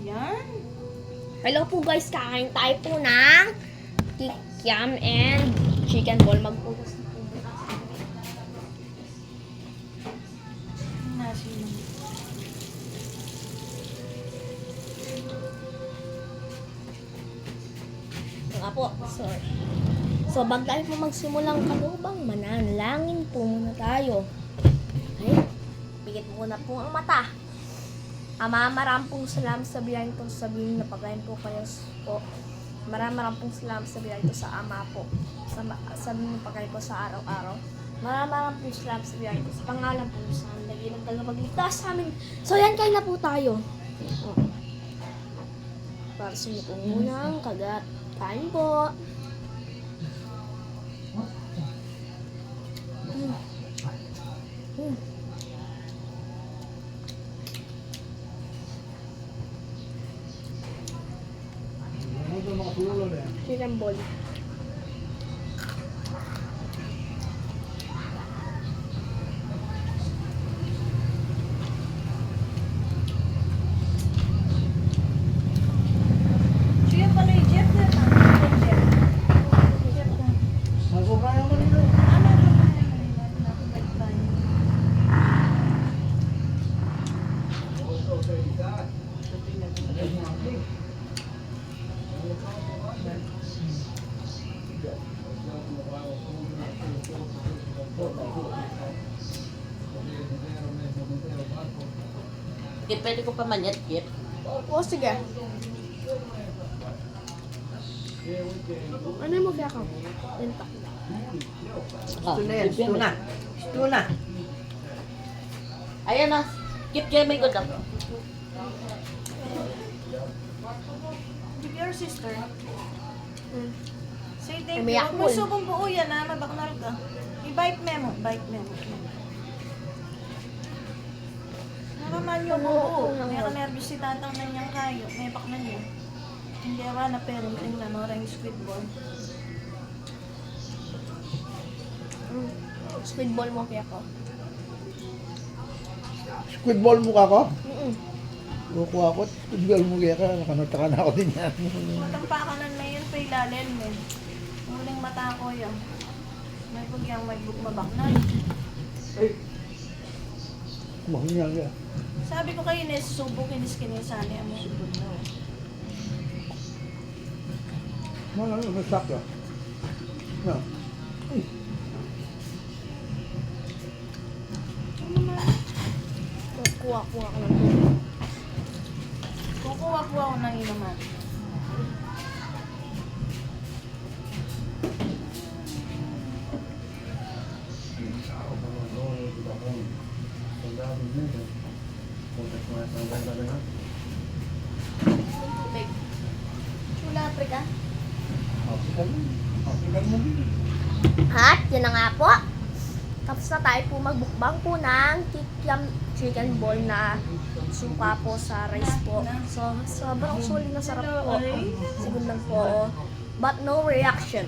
Yan. Hello po guys, kakain tayo po ng kikiam and chicken ball. Magpugas na po muna. Nasi. Ito nga po, sorry. So, bago tayo po magsimulang kalubang, mananalangin po muna tayo. Okay? Pigit muna po ang mata. Ama, maraming pong salamat sa biyayang ito. Sabihin na pagkain po kayo po. Maraming pong salamat sa biyayang ito sa Ama po. Sabihin na pagkain po sa araw-araw. Maraming pong salamat sa biyayang ito. Sa pangalan po sa lagi ng tagapagligtas sa amin. So, yan, kain na po tayo. Para sa inyo po muna ang kagat. Kain po. Chicken ball. Sige pala yung Jeff na. Jeff na. Magkukaya mo nito. Ano ito? Nakabalik tayo. Kip, pwede ko pa manyat, Kip. O, sige. Ano mo kaya ka? Tinta. Oh, Ito na yan. Ito na. Ito na. Ayan na. Kip, kaya may good ako. Give your sister. Say thank you. Umiyak Huwag mo mo. subong buo yan ha. Mabaknal ka. I-bite memo. Bite memo. Nakaman yung buo. May nervous si tatang na niyang kayo. May bakman niya. Hindi awa na parenting na norang squid ball. Squid ball mo kaya ko. Squid ball mukha ko. Mm-mm. Ako. Squid ball mukha ka. Nakanota na ako din yan. Matampakanan na yun pa ilalim eh. Muling mata ko yan. May pugyang may bukmabaknal. Mahal niya. Sabi ko kayo Nes, subo kinis-kinisali ang mga subod na. Masak ka. Na. Kuha-kuha ko ng tubig. Kukuha-kuha ko ng inuman. Tubig. Chula, Africa. At yun na nga po. Tapos na tayo po magbukbang po ng kikiam chicken ball na suka po sa rice po. So, sobrang sulit na sarap po. Sigundang po. But no reaction.